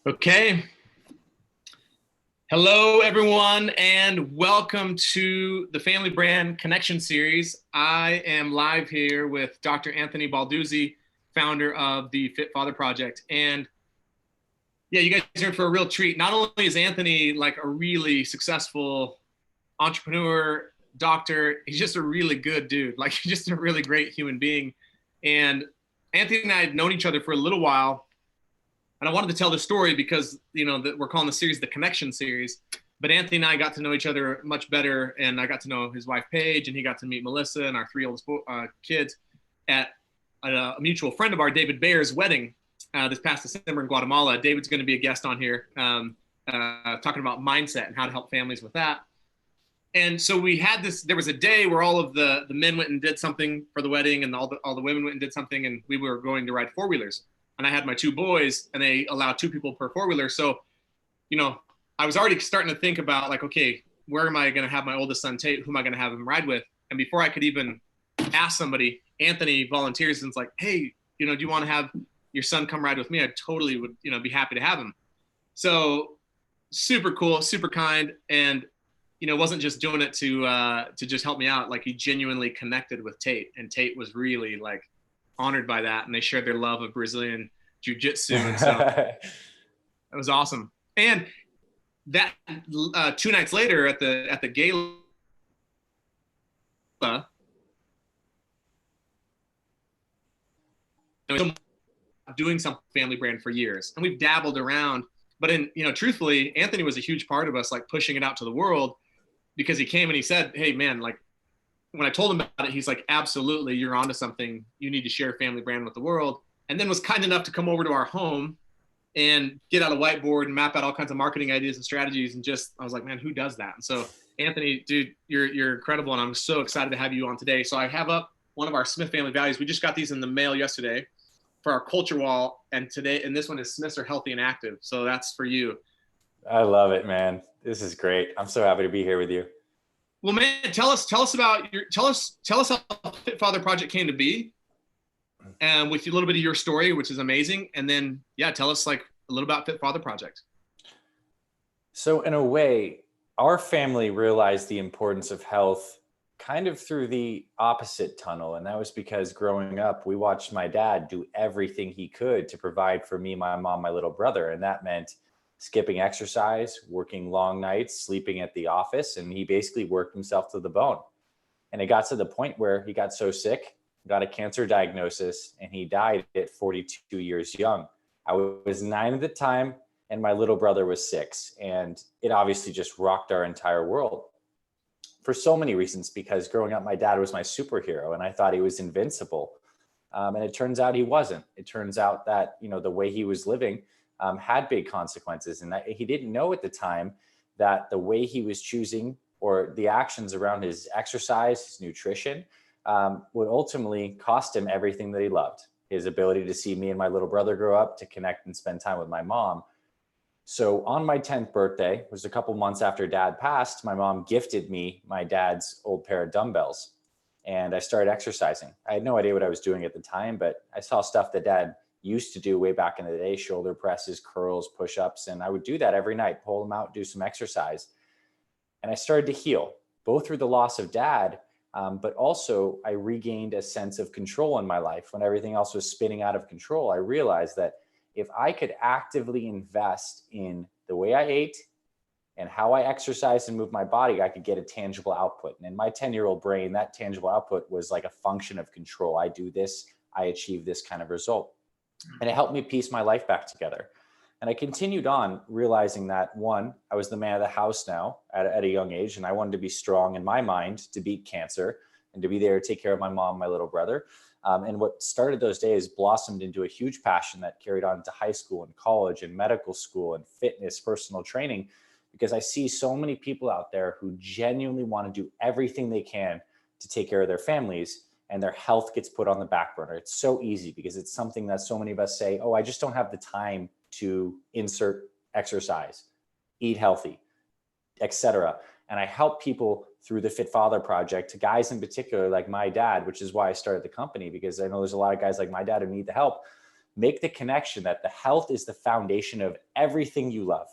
Okay. Hello, everyone, and welcome to the Family Brand Connection Series. I am live here with Dr. Anthony Balduzzi, founder of the Fit Father Project. And yeah, you guys are in for a real treat. Not only is Anthony like a really successful entrepreneur, doctor, he's just a really good dude. Like, he's just a really great human being. And Anthony and I had known each other for a little while. And I wanted to tell this story because, we're calling the series the Connection Series. But Anthony and I got to know each other much better. And I got to know his wife, Paige, and he got to meet Melissa and our three oldest kids at a mutual friend of ours, David Bayer's wedding this past December in Guatemala. David's going to be a guest on here talking about mindset and how to help families with that. And so we had this, there was a day where all of the men went and did something for the wedding, and all the women went and did something, and we were going to ride four-wheelers. And I had my two boys, and they allow two people per four-wheeler. So, I was already starting to think about, like, okay, where am I going to have my oldest son, Tate? Who am I going to have him ride with? And before I could even ask somebody, Anthony volunteers and is like, hey, do you want to have your son come ride with me? I totally would, be happy to have him. So super cool, super kind. And, wasn't just doing it to just help me out. Like, he genuinely connected with Tate, and Tate was really like honored by that. And they shared their love of Brazilian jiu-jitsu. And so it was awesome. And that 2 nights later at the gala, doing some family brand for years, and we've dabbled around, but truthfully, Anthony was a huge part of us, like, pushing it out to the world, because he came and he said, hey man, like, when I told him about it, he's like, absolutely, you're onto something. You need to share family brand with the world. And then was kind enough to come over to our home and get out a whiteboard and map out all kinds of marketing ideas and strategies. And I was like, man, who does that? And so, Anthony, dude, you're incredible. And I'm so excited to have you on today. So I have up one of our Smith family values. We just got these in the mail yesterday for our culture wall. And this one is Smiths are healthy and active. So that's for you. I love it, man. This is great. I'm so happy to be here with you. Well, man, tell us about tell us how Fit Father Project came to be, and with a little bit of your story, which is amazing. And then, tell us like a little about Fit Father Project. So in a way, our family realized the importance of health kind of through the opposite tunnel. And that was because growing up, we watched my dad do everything he could to provide for me, my mom, my little brother. And that meant skipping exercise, working long nights, sleeping at the office, and he basically worked himself to the bone. And it got to the point where he got so sick, got a cancer diagnosis, and he died at 42 years young. I was 9 at the time, and my little brother was 6. And it obviously just rocked our entire world for so many reasons, because growing up, my dad was my superhero, and I thought he was invincible. And it turns out he wasn't. It turns out that, the way he was living had big consequences, and that he didn't know at the time that the way he was choosing, or the actions around his exercise, his nutrition, would ultimately cost him everything that he loved. His ability to see me and my little brother grow up, to connect and spend time with my mom. So on my 10th birthday, it was a couple months after dad passed, my mom gifted me my dad's old pair of dumbbells, and I started exercising. I had no idea what I was doing at the time, but I saw stuff that dad used to do way back in the day: shoulder presses, curls, push-ups. And I would do that every night, pull them out, do some exercise. And I started to heal, both through the loss of dad, but also I regained a sense of control in my life. When everything else was spinning out of control, I realized that if I could actively invest in the way I ate and how I exercised and moved my body, I could get a tangible output. And in my 10-year-old brain, that tangible output was like a function of control. I do this, I achieve this kind of result. And it helped me piece my life back together. And I continued on realizing that, one, I was the man of the house now at a young age, and I wanted to be strong in my mind to beat cancer and to be there to take care of my mom, my little brother. And what started those days blossomed into a huge passion that carried on to high school and college and medical school and fitness, personal training, because I see so many people out there who genuinely want to do everything they can to take care of their families, and their health gets put on the back burner. It's so easy because it's something that so many of us say, oh, I just don't have the time to insert exercise, eat healthy, etc. And I help people through the Fit Father Project, to guys in particular like my dad, which is why I started the company, because I know there's a lot of guys like my dad who need the help. make the connection that the health is the foundation of everything you love.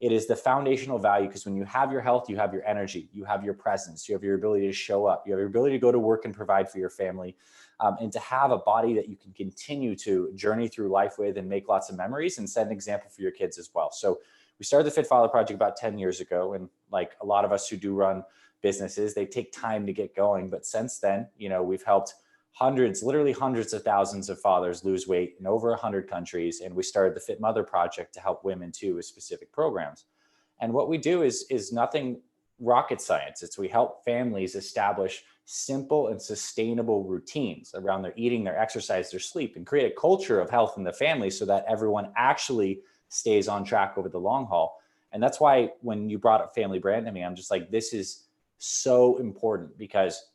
It is the foundational value, because when you have your health, you have your energy, you have your presence, you have your ability to show up, you have your ability to go to work and provide for your family, and to have a body that you can continue to journey through life with and make lots of memories and set an example for your kids as well. So we started the Fit Father Project about 10 years ago. And like a lot of us who do run businesses, they take time to get going. But since then, we've helped literally hundreds of thousands of fathers lose weight in over 100 countries. And we started the Fit Mother Project to help women too with specific programs. And what we do is nothing rocket science. We help families establish simple and sustainable routines around their eating, their exercise, their sleep, and create a culture of health in the family so that everyone actually stays on track over the long haul. And that's why when you brought up family brand to me, I'm just like, this is so important, because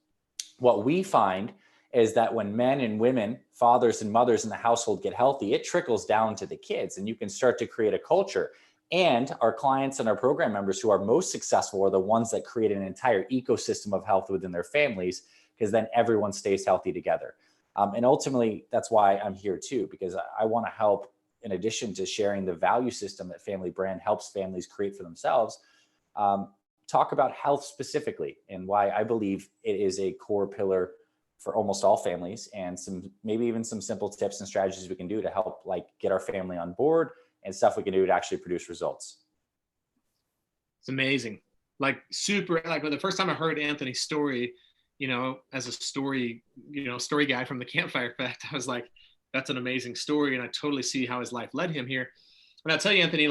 what we find is that when men and women, fathers and mothers in the household get healthy, it trickles down to the kids, and you can start to create a culture. And our clients and our program members who are most successful are the ones that create an entire ecosystem of health within their families, because then everyone stays healthy together. And ultimately, that's why I'm here too, because I want to help, in addition to sharing the value system that Family Brand helps families create for themselves, talk about health specifically and why I believe it is a core pillar for almost all families, and maybe even some simple tips and strategies we can do to help get our family on board, and stuff we can do to actually produce results. It's amazing. Super, the first time I heard Anthony's story, as a story guy from the Campfire Effect, I was like, that's an amazing story. And I totally see how his life led him here. And I'll tell you, Anthony,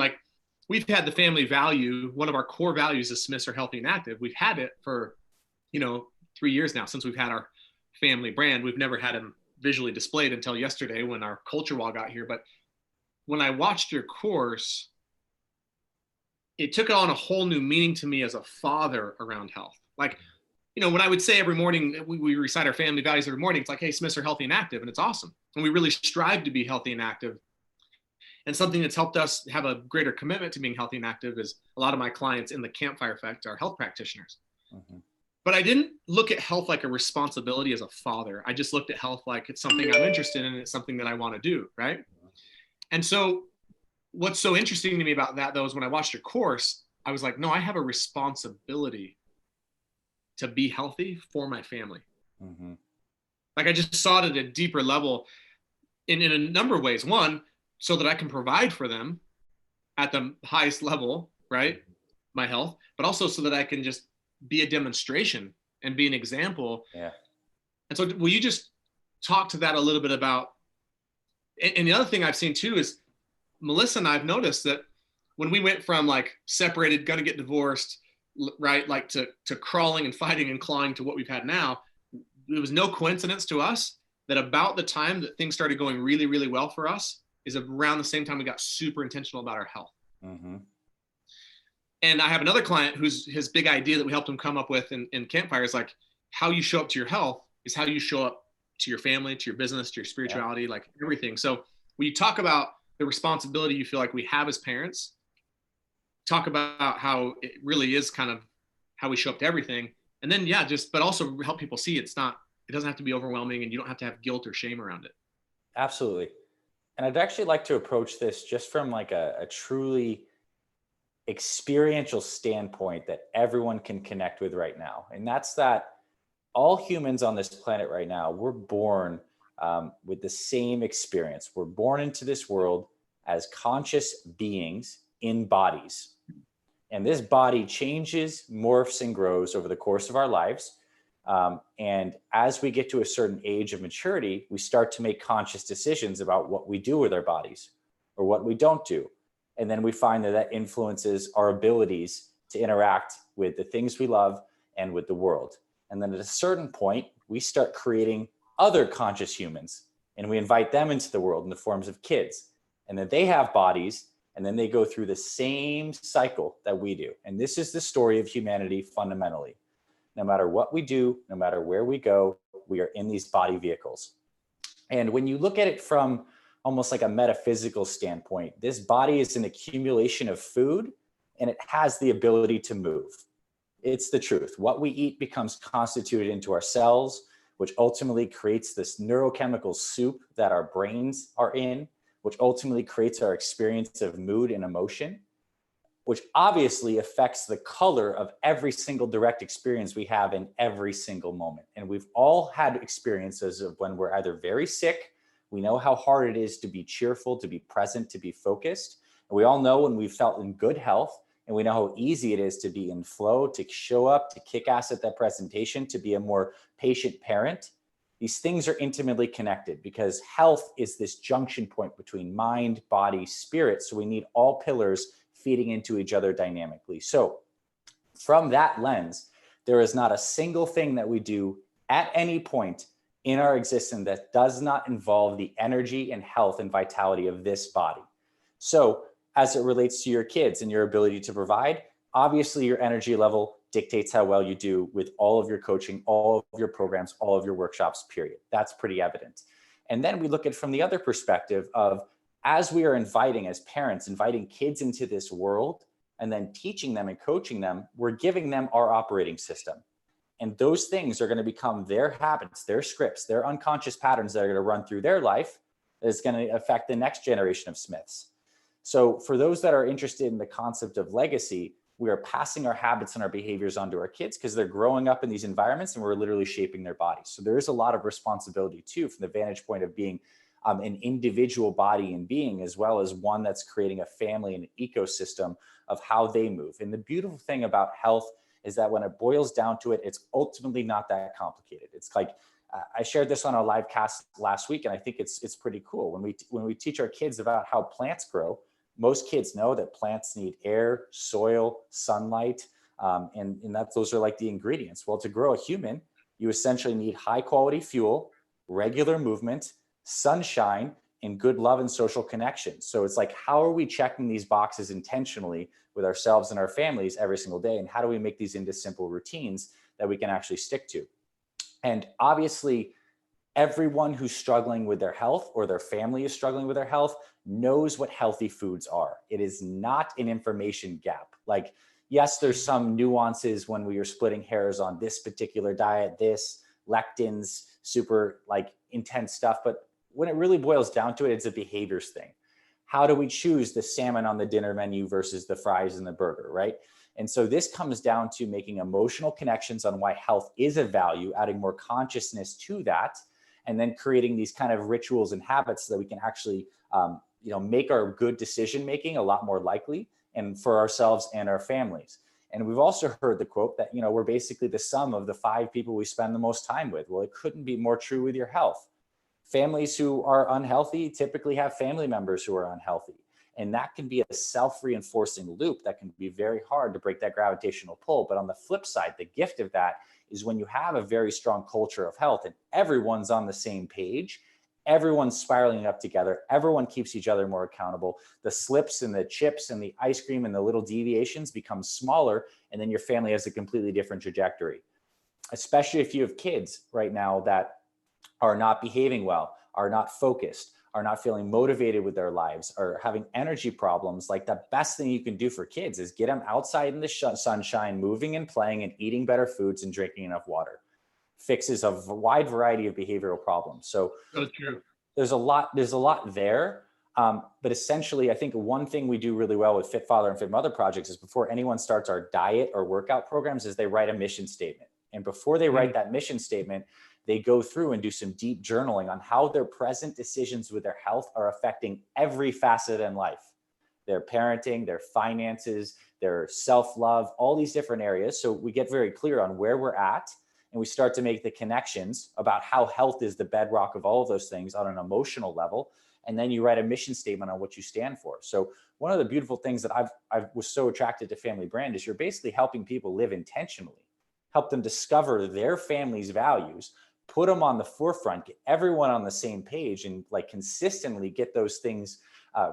we've had the family value. One of our core values is Smiths are healthy and active. We've had it for, 3 years now since we've had our family brand. We've never had him visually displayed until yesterday when our culture wall got here. But when I watched your course, it took on a whole new meaning to me as a father around health. When I would say every morning, we recite our family values every morning, it's like, hey, Smiths are healthy and active, and it's awesome. And we really strive to be healthy and active. And something that's helped us have a greater commitment to being healthy and active is a lot of my clients in the Campfire Effect are health practitioners. Mm-hmm. But I didn't look at health like a responsibility as a father. I just looked at health like it's something I'm interested in, and it's something that I want to do, right? And so what's so interesting to me about that, though, is when I watched your course, I was like, no, I have a responsibility to be healthy for my family. Mm-hmm. I just saw it at a deeper level in a number of ways. One, so that I can provide for them at the highest level, right? My health, but also so that I can just be a demonstration and be an example. Yeah. And so will you just talk to that a little bit about, and the other thing I've seen too is Melissa and I've noticed that when we went from separated, gonna get divorced, right? To crawling and fighting and clawing to what we've had now, it was no coincidence to us that about the time that things started going really, really well for us is around the same time we got super intentional about our health. Mm-hmm. And I have another client his big idea that we helped him come up with in Campfire is how you show up to your health is how you show up to your family, to your business, to your spirituality, everything. So when you talk about the responsibility you feel like we have as parents, talk about how it really is kind of how we show up to everything. And then, but also help people see it doesn't have to be overwhelming, and you don't have to have guilt or shame around it. Absolutely. And I'd actually like to approach this just from a truly experiential standpoint that everyone can connect with right now. And that's that all humans on this planet right now, we're born with the same experience. We're born into this world as conscious beings in bodies. And this body changes, morphs, and grows over the course of our lives. And as we get to a certain age of maturity, we start to make conscious decisions about what we do with our bodies or what we don't do. And then we find that influences our abilities to interact with the things we love and with the world. And then at a certain point, we start creating other conscious humans, and we invite them into the world in the forms of kids. And then they have bodies, and then they go through the same cycle that we do. And this is the story of humanity fundamentally. No matter what we do, no matter where we go, we are in these body vehicles. And when you look at it from almost like a metaphysical standpoint, this body is an accumulation of food, and it has the ability to move. It's the truth. What we eat becomes constituted into our cells, which ultimately creates this neurochemical soup that our brains are in, which ultimately creates our experience of mood and emotion, which obviously affects the color of every single direct experience we have in every single moment. And we've all had experiences of when we're either very sick, we know how hard it is to be cheerful, to be present, to be focused. And we all know when we've felt in good health, and we know how easy it is to be in flow, to show up, to kick ass at that presentation, to be a more patient parent. These things are intimately connected because health is this junction point between mind, body, spirit. So we need all pillars feeding into each other dynamically. So from that lens, there is not a single thing that we do at any point in our existence that does not involve the energy and health and vitality of this body. So as it relates to your kids and your ability to provide, obviously your energy level dictates how well you do with all of your coaching, all of your programs, all of your workshops, period. That's pretty evident. And then we look at it from the other perspective of, as we are inviting, as parents, inviting kids into this world and then teaching them and coaching them, we're giving them our operating system. And those things are going to become their habits, their scripts, their unconscious patterns that are going to run through their life. That's going to affect the next generation of Smiths. So for those that are interested in the concept of legacy, we are passing our habits and our behaviors onto our kids because they're growing up in these environments and we're literally shaping their bodies. So there is a lot of responsibility too, from the vantage point of being an individual body and being, as well as one that's creating a family and an ecosystem of how they move. And the beautiful thing about health is that when it boils down to it, it's ultimately not that complicated. It's like, I shared this on a live cast last week, and I think it's pretty cool. When we teach our kids about how plants grow, most kids know that plants need air, soil, sunlight, and those are like the ingredients. Well, to grow a human, you essentially need high quality fuel, regular movement, sunshine, and good love and social connection. So it's like, how are we checking these boxes intentionally with ourselves and our families every single day? And how do we make these into simple routines that we can actually stick to? And obviously, everyone who's struggling with their health or their family is struggling with their health knows what healthy foods are. It is not an information gap. Like, yes, there's some nuances when we are splitting hairs on this particular diet, this lectins, super like intense stuff. But when it really boils down to it, it's a behaviors thing. How do we choose the salmon on the dinner menu versus the fries and the burger, right? And so this comes down to making emotional connections on why health is a value, adding more consciousness to that, and then creating these kind of rituals and habits so that we can actually make our good decision making a lot more likely, and for ourselves and our families. And we've also heard the quote that, we're basically the sum of the 5 people we spend the most time with. Well, it couldn't be more true with your health. Families who are unhealthy typically have family members who are unhealthy. And that can be a self-reinforcing loop that can be very hard to break that gravitational pull. But on the flip side, the gift of that is when you have a very strong culture of health and everyone's on the same page, everyone's spiraling up together, everyone keeps each other more accountable. The slips and the chips and the ice cream and the little deviations become smaller, and then your family has a completely different trajectory. Especially if you have kids right now that are not behaving well, are not focused, are not feeling motivated with their lives, are having energy problems. Like, the best thing you can do for kids is get them outside in the sunshine, moving and playing and eating better foods and drinking enough water. Fixes a wide variety of behavioral problems. So true. There's a lot there. But essentially, I think one thing we do really well with Fit Father and Fit Mother projects is, before anyone starts our diet or workout programs, is they write a mission statement. And before they write that mission statement, they go through and do some deep journaling on how their present decisions with their health are affecting every facet in life. Their parenting, their finances, their self-love, all these different areas. So we get very clear on where we're at, and we start to make the connections about how health is the bedrock of all of those things on an emotional level. And then you write a mission statement on what you stand for. So one of the beautiful things that I was so attracted to Family Brand is you're basically helping people live intentionally, help them discover their family's values, put them on the forefront, get everyone on the same page, and like consistently get those things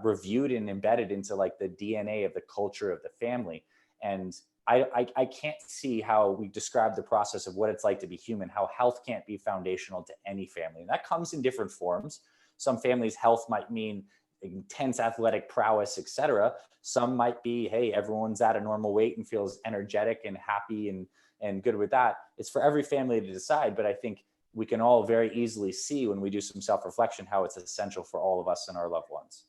reviewed and embedded into like the DNA of the culture of the family. And I can't see how we describe the process of what it's like to be human, how health can't be foundational to any family. And that comes in different forms. Some families' health might mean intense athletic prowess, et cetera. Some might be, hey, everyone's at a normal weight and feels energetic and happy and good with that. It's for every family to decide. But I think we can all very easily see when we do some self-reflection how it's essential for all of us and our loved ones.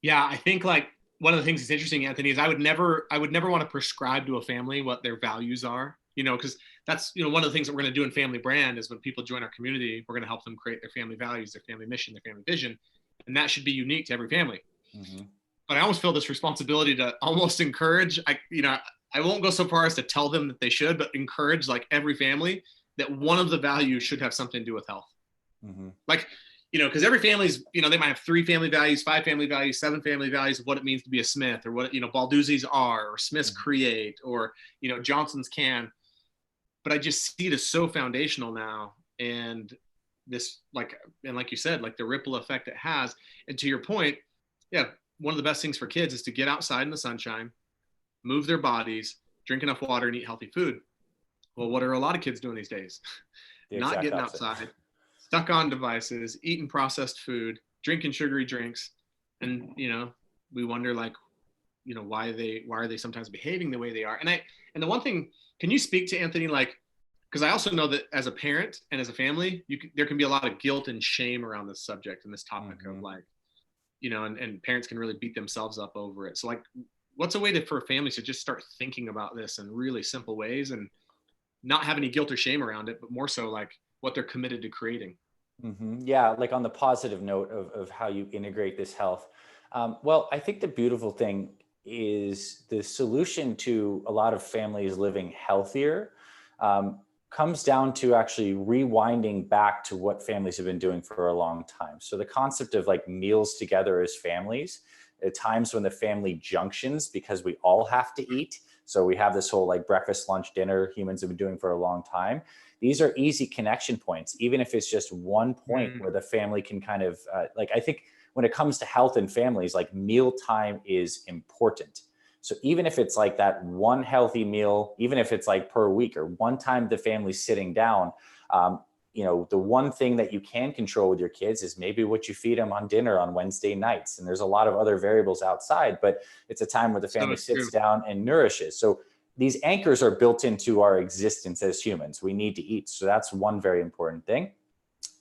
Yeah, I think like one of the things that's interesting, Anthony, is I would never want to prescribe to a family what their values are, because that's, one of the things that we're going to do in Family Brand is when people join our community, we're going to help them create their family values, their family mission, their family vision. And that should be unique to every family. Mm-hmm. But I almost feel this responsibility to almost encourage, I won't go so far as to tell them that they should, but encourage like every family that one of the values should have something to do with health. Mm-hmm. Like, because every family's, they might have 3 family values, 5 family values, 7 family values of what it means to be a Smith, or what, Balduzzi's are, or Smith's mm-hmm. create, or, Johnson's can. But I just see it as so foundational now. And this, like you said, like the ripple effect it has. And to your point, yeah, one of the best things for kids is to get outside in the sunshine, move their bodies, drink enough water, and eat healthy food. Well, what are a lot of kids doing these days? Not getting outside, stuck on devices, eating processed food, drinking sugary drinks. And, we wonder like, why are they sometimes behaving the way they are? And the one thing, can you speak to, Anthony, like, because I also know that as a parent and as a family, there can be a lot of guilt and shame around this subject and this topic mm-hmm. of like, and parents can really beat themselves up over it. So like, what's a way for families to just start thinking about this in really simple ways and not have any guilt or shame around it, but more so like what they're committed to creating? Mm-hmm. Yeah. Like on the positive note of how you integrate this health. Well, I think the beautiful thing is the solution to a lot of families living healthier comes down to actually rewinding back to what families have been doing for a long time. So the concept of like meals together as families, at times when the family junctions, because we all have to eat. So we have this whole like breakfast, lunch, dinner humans have been doing for a long time. These are easy connection points, even if it's just one point where the family can kind of I think when it comes to health and families, like mealtime is important. So even if it's like that one healthy meal, even if it's like per week or one time the family's sitting down, the one thing that you can control with your kids is maybe what you feed them on dinner on Wednesday nights. And there's a lot of other variables outside, but it's a time where the family sits down and nourishes. So these anchors are built into our existence as humans. We need to eat. So that's one very important thing.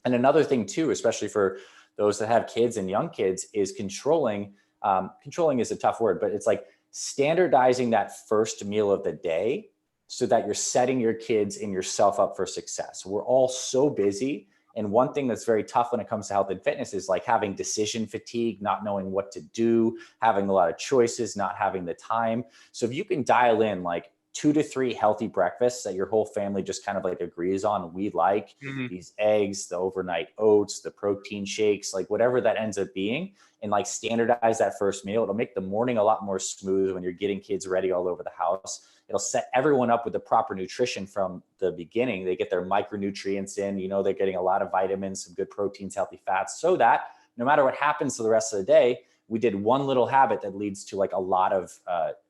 And another thing too, especially for those that have kids and young kids, is controlling is a tough word, but it's like standardizing that first meal of the day so that you're setting your kids and yourself up for success. We're all so busy. And one thing that's very tough when it comes to health and fitness is like having decision fatigue, not knowing what to do, having a lot of choices, not having the time. So if you can dial in like 2 to 3 healthy breakfasts that your whole family just kind of like agrees on, we like these eggs, the overnight oats, the protein shakes, like whatever that ends up being, and like standardize that first meal, it'll make the morning a lot more smooth when you're getting kids ready all over the house. It'll set everyone up with the proper nutrition from the beginning. They get their micronutrients in, they're getting a lot of vitamins, some good proteins, healthy fats, so that no matter what happens to the rest of the day, we did one little habit that leads to like a lot of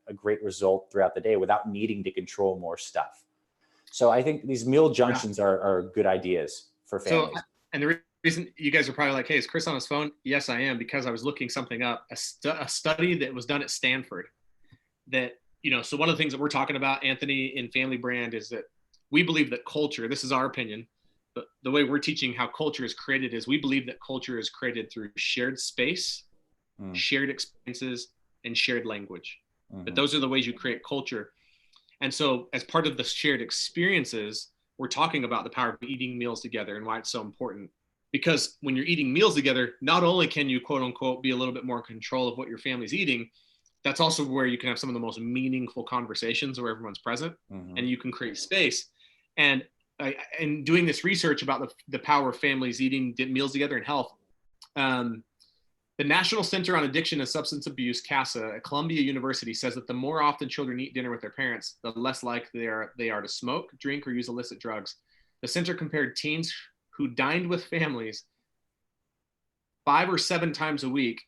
a great result throughout the day without needing to control more stuff. So I think these meal junctions are good ideas for families. So, and the reason you guys are probably like, hey, is Chris on his phone? Yes, I am, because I was looking something up, a study that was done at Stanford that, so one of the things that we're talking about, Anthony, in Family Brand is that we believe that culture, this is our opinion, but the way we're teaching how culture is created is we believe that culture is created through shared space, shared experiences, and shared language. But those are the ways you create culture. And so as part of the shared experiences, we're talking about the power of eating meals together and why it's so important. Because when you're eating meals together, not only can you, quote unquote, be a little bit more in control of what your family's eating, that's also where you can have some of the most meaningful conversations where everyone's present and you can create space. And doing this research about the power of families eating meals together and health, the National Center on Addiction and Substance Abuse, CASA, at Columbia University, says that the more often children eat dinner with their parents, the less likely they are to smoke, drink, or use illicit drugs. The center compared teens who dined with families 5 or 7 times a week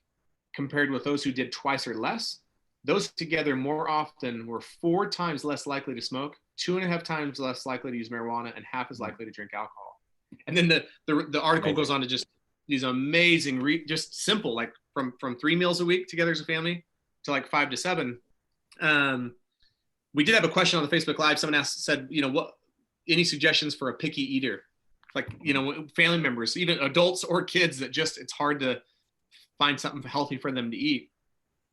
compared with those who did twice or less. Those together more often were 4 times less likely to smoke, 2.5 times less likely to use marijuana, and half as likely to drink alcohol. And then the article goes on to just these amazing, just simple, like from 3 meals a week together as a family to like 5 to 7. We did have a question on the Facebook Live. Someone said, any suggestions for a picky eater, like, you know, family members, even adults or kids that just, it's hard to find something healthy for them to eat?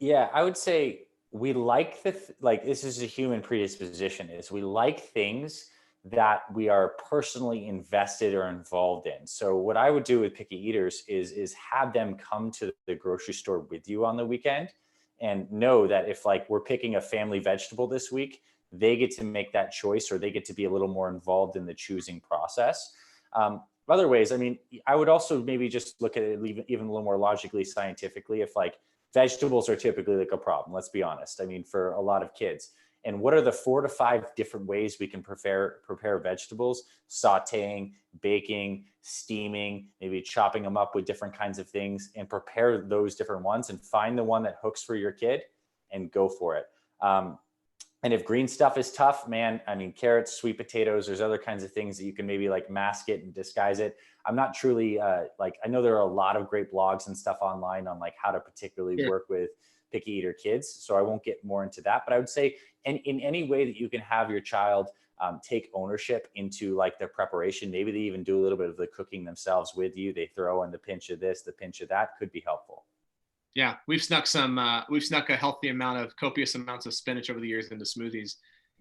Yeah, I would say we like like this is a human predisposition is we like things that we are personally invested or involved in. So what I would do with picky eaters is have them come to the grocery store with you on the weekend and know that if like we're picking a family vegetable this week, they get to make that choice or they get to be a little more involved in the choosing process. Other ways, I mean, I would also maybe just look at it even a little more logically, scientifically, if like vegetables are typically like a problem, let's be honest. I mean, for a lot of kids. And what are the 4 to 5 different ways we can prepare vegetables? Sautéing, baking, steaming, maybe chopping them up with different kinds of things, and prepare those different ones and find the one that hooks for your kid and go for it. And if green stuff is tough, man, I mean, carrots, sweet potatoes, there's other kinds of things that you can maybe like mask it and disguise it. I'm not truly like, I know there are a lot of great blogs and stuff online on like how to particularly work with picky eater kids. So I won't get more into that, but I would say in any way that you can have your child take ownership into like their preparation, maybe they even do a little bit of the cooking themselves with you. They throw in the pinch of this, the pinch of that, could be helpful. Yeah, we've snuck a healthy amount of copious amounts of spinach over the years into smoothies.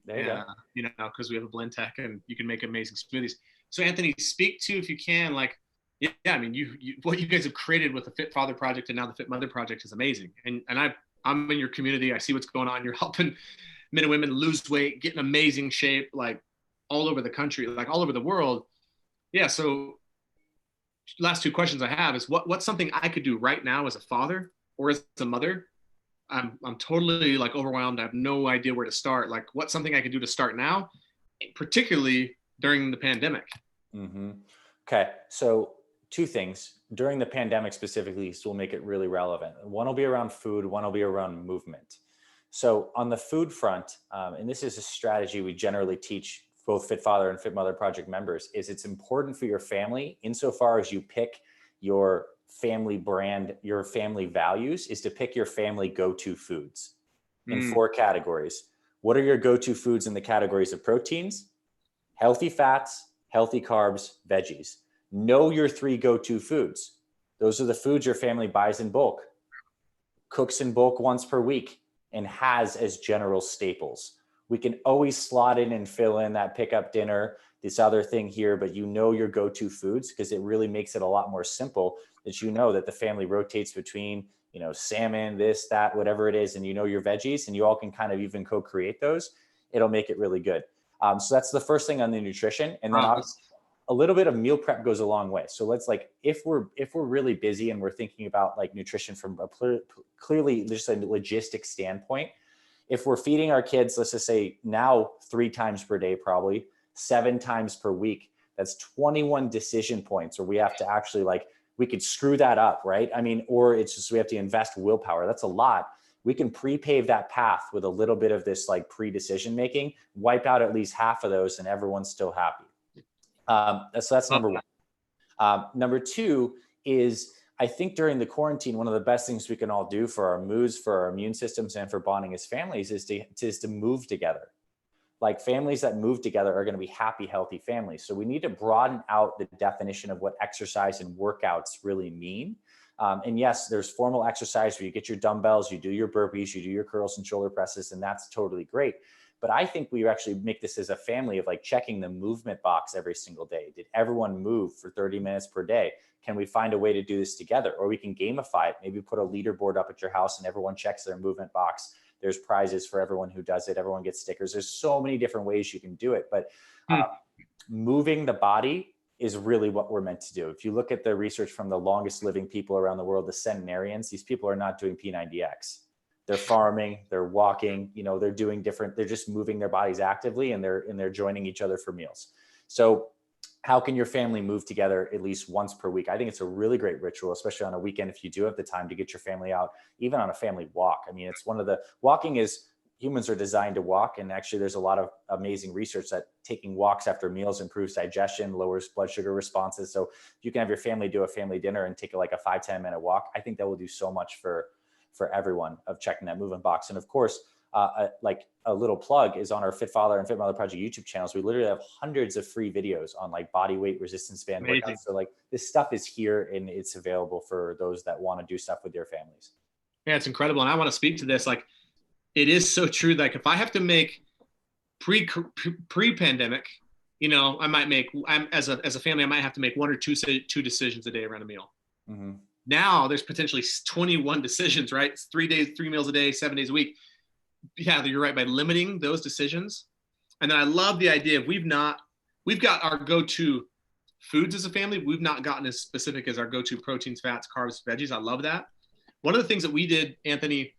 There you go. You know, because we have a blend tech and you can make amazing smoothies. So Anthony, speak to, if you can, like, yeah, I mean, you what you guys have created with the Fit Father Project and now the Fit Mother Project is amazing. And I'm in your community. I see what's going on. You're helping men and women lose weight, get in amazing shape, like all over the country, like all over the world. Yeah. So last 2 questions I have is what's something I could do right now as a father or as a mother? I'm totally like overwhelmed. I have no idea where to start. Like, what's something I could do to start now, particularly during the pandemic? Mm-hmm. Okay. So 2 things during the pandemic specifically, so we'll make it really relevant. One will be around food. One will be around movement. So on the food front, and this is a strategy we generally teach both Fit Father and Fit Mother Project members, is it's important for your family insofar as you pick your family brand, your family values, is to pick your family go-to foods in 4 categories. What are your go-to foods in the categories of proteins, healthy fats, healthy carbs, veggies? Know your 3 go-to foods. Those are the foods your family buys in bulk, cooks in bulk once per week, and has as general staples. We can always slot in and fill in that pickup dinner, this other thing here, but you know your go-to foods, because it really makes it a lot more simple that you know that the family rotates between, you know, salmon, this, that, whatever it is, and you know your veggies, and you all can kind of even co-create those. It'll make it really good. So that's the first thing on the nutrition. And then a little bit of meal prep goes a long way. So let's like, if we're really busy and we're thinking about like nutrition from a clearly just a logistic standpoint, if we're feeding our kids, let's just say now 3 times per day, probably 7 times per week, that's 21 decision points where we have to actually like, we could screw that up, right? I mean, or it's just, we have to invest willpower. That's a lot. We can pre-pave that path with a little bit of this like pre-decision making, wipe out at least half of those and everyone's still happy. So that's number 1. Number 2 is, I think during the quarantine, one of the best things we can all do for our moods, for our immune systems, and for bonding as families is to move together. Like families that move together are going to be happy, healthy families. So we need to broaden out the definition of what exercise and workouts really mean. And yes, there's formal exercise where you get your dumbbells, you do your burpees, you do your curls and shoulder presses, and that's totally great. But I think we actually make this as a family of like checking the movement box every single day. Did everyone move for 30 minutes per day? Can we find a way to do this together? Or we can gamify it, maybe put a leaderboard up at your house and everyone checks their movement box. There's prizes for everyone who does it. Everyone gets stickers. There's so many different ways you can do it. But moving the body is really what we're meant to do. If you look at the research from the longest living people around the world, the centenarians, these people are not doing P90X. They're farming, they're walking, you know, they're doing different, they're just moving their bodies actively and they're joining each other for meals. So how can your family move together at least once per week? I think it's a really great ritual, especially on a weekend, if you do have the time to get your family out, even on a family walk. I mean, it's one of the, walking is, humans are designed to walk. And actually there's a lot of amazing research that taking walks after meals improves digestion, lowers blood sugar responses. So if you can have your family do a family dinner and take like a 5-10 minute walk, I think that will do so much for everyone of checking that movement box. And of course, like a little plug is on our Fit Father and Fit Mother Project YouTube channels. We literally have hundreds of free videos on like body weight resistance band workouts. So like this stuff is here and it's available for those that want to do stuff with their families. Yeah, it's incredible. And I want to speak to this. Like, it is so true. Like if I have to make pre-pandemic, you know, as a family, I might have to make one or two decisions a day around a meal. Mm-hmm. Now there's potentially 21 decisions, right? It's 3 days, 3 meals a day, 7 days a week. Yeah, you're right. By limiting those decisions. And then I love the idea of we've got our go-to foods as a family. We've not gotten as specific as our go-to proteins, fats, carbs, veggies. I love that. One of the things that we did, Anthony,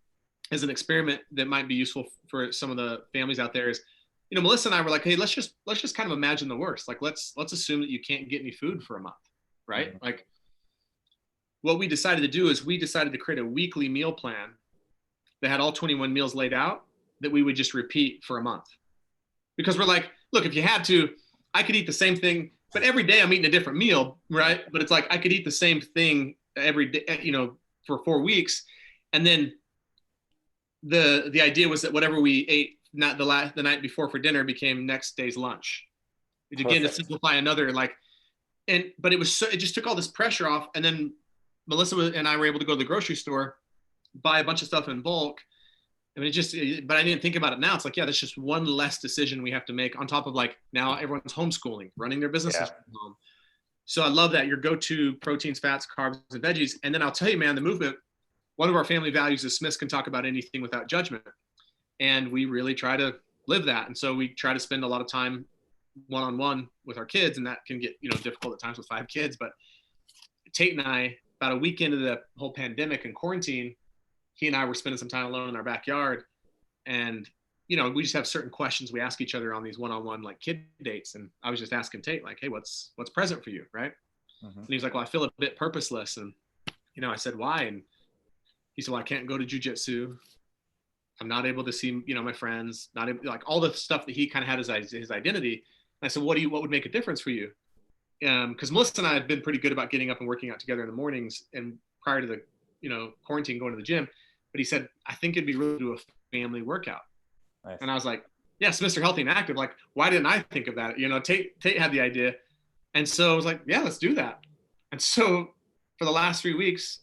as an experiment that might be useful for some of the families out there is, you know, Melissa and I were like, hey, let's just kind of imagine the worst. Like, let's assume that you can't get any food for a month, right? Mm-hmm. Like, what we decided to do is we decided to create a weekly meal plan that had all 21 meals laid out that we would just repeat for a month. Because we're like, look, if you had to, I could eat the same thing, but every day I'm eating a different meal, right? But it's like, I could eat the same thing every day, you know, for 4 weeks. And then the idea was that whatever we ate not the night before for dinner became next day's lunch. Again, to simplify another, like, but it just took all this pressure off. And then Melissa and I were able to go to the grocery store, buy a bunch of stuff in bulk. I mean, but I didn't think about it now. It's like, yeah, that's just one less decision we have to make on top of like now everyone's homeschooling, running their businesses from home. So I love that your go-to proteins, fats, carbs, and veggies. And then I'll tell you, man, the movement, one of our family values is Smiths can talk about anything without judgment. And we really try to live that. And so we try to spend a lot of time one-on-one with our kids, and that can get, you know, difficult at times with 5 kids. But Tate and I, about a week into the whole pandemic and quarantine, he and I were spending some time alone in our backyard. And, you know, we just have certain questions we ask each other on these one-on-one like kid dates. And I was just asking Tate, like, hey, what's present for you, right? Mm-hmm. And he's like, well, I feel a bit purposeless. And, you know, I said, why? And he said, well, I can't go to jujitsu. I'm not able to see, you know, my friends, not able, like all the stuff that he kind of had as his identity. And I said, what would make a difference for you? Because Melissa and I had been pretty good about getting up and working out together in the mornings and prior to the, you know, quarantine, going to the gym. But he said, I think it'd be really to do a family workout. Nice. And I was like, yes, Mr. Healthy and Active. Like, why didn't I think of that? You know, Tate had the idea. And so I was like, yeah, let's do that. And so for the last 3 weeks,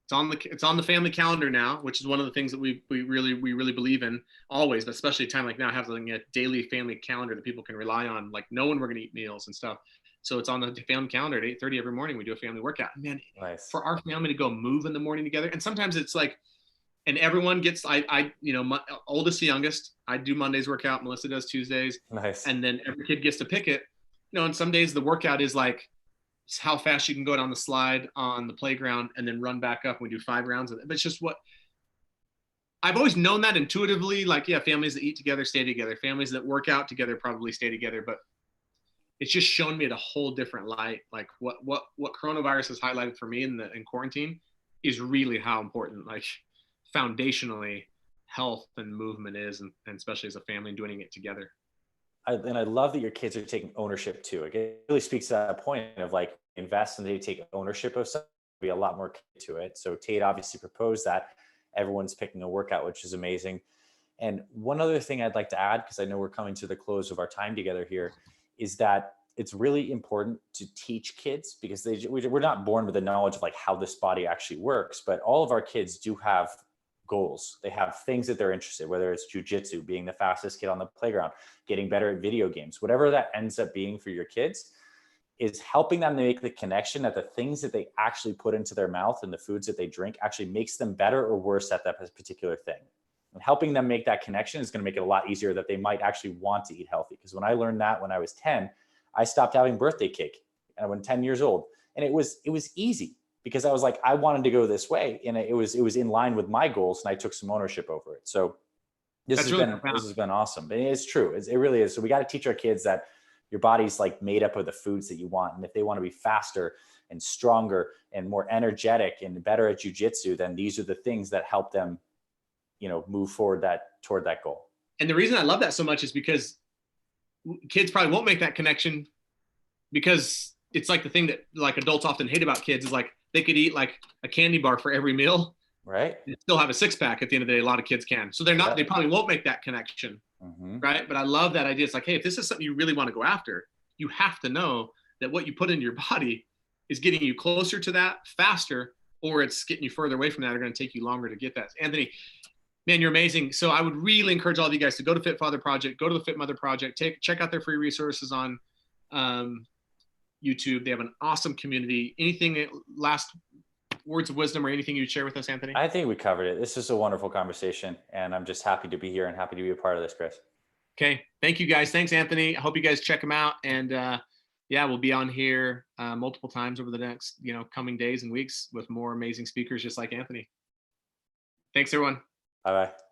it's on the family calendar now, which is one of the things that we really believe in always, but especially a time like now, having a daily family calendar that people can rely on, like knowing we're going to eat meals and stuff. So it's on the family calendar at 8:30 every morning. We do a family workout. And man, nice. For our family to go move in the morning together. And sometimes it's like, and everyone gets, you know, my oldest to youngest, I do Mondays workout. Melissa does Tuesdays. Nice. And then every kid gets to pick it. You know, and some days the workout is like, how fast you can go down the slide on the playground and then run back up. We do 5 rounds of it. But it's just what I've always known that intuitively, like, yeah, families that eat together, stay together. Families that work out together probably stay together. But it's just shown me in a whole different light. Like what coronavirus has highlighted for me in quarantine is really how important, like foundationally, health and movement is, and especially as a family and doing it together. And I love that your kids are taking ownership too. It really speaks to that point of like invest and they take ownership of something. Be a lot more to it. So Tate obviously proposed that. Everyone's picking a workout, which is amazing. And one other thing I'd like to add, because I know we're coming to the close of our time together here, is that it's really important to teach kids, because we're not born with the knowledge of like how this body actually works, but all of our kids do have goals. They have things that they're interested in, whether it's jujitsu, being the fastest kid on the playground, getting better at video games, whatever that ends up being for your kids, is helping them to make the connection that the things that they actually put into their mouth and the foods that they drink actually makes them better or worse at that particular thing. And helping them make that connection is going to make it a lot easier that they might actually want to eat healthy. Because when I learned that when I was 10, I stopped having birthday cake and when 10 years old. And it was easy, because I was like, I wanted to go this way, and it was in line with my goals, and I took some ownership over it. So this has been awesome. And it's true. It really is. So we got to teach our kids that your body's like made up of the foods that you want. And if they want to be faster and stronger and more energetic and better at jujitsu, then these are the things that help them, you know, move forward toward that goal. And the reason I love that so much is because kids probably won't make that connection, because it's like the thing that like adults often hate about kids is like they could eat like a candy bar for every meal, Right. still have a six pack at the end of the day. A lot of kids can. So they're not, they probably won't make that connection. Right. But I love that idea. It's like, hey, if this is something you really want to go after, you have to know that what you put in your body is getting you closer to that faster, or it's getting you further away from that, or going to take you longer to get that. Anthony, man, you're amazing. So I would really encourage all of you guys to go to Fit Father Project, go to the Fit Mother Project, check out their free resources on YouTube. They have an awesome community. Anything, last words of wisdom or anything you'd share with us, Anthony? I think we covered it. This is a wonderful conversation, and I'm just happy to be here and happy to be a part of this, Chris. Okay. Thank you guys. Thanks, Anthony. I hope you guys check them out. And yeah, we'll be on here multiple times over the next, coming days and weeks with more amazing speakers just like Anthony. Thanks, everyone. Bye-bye.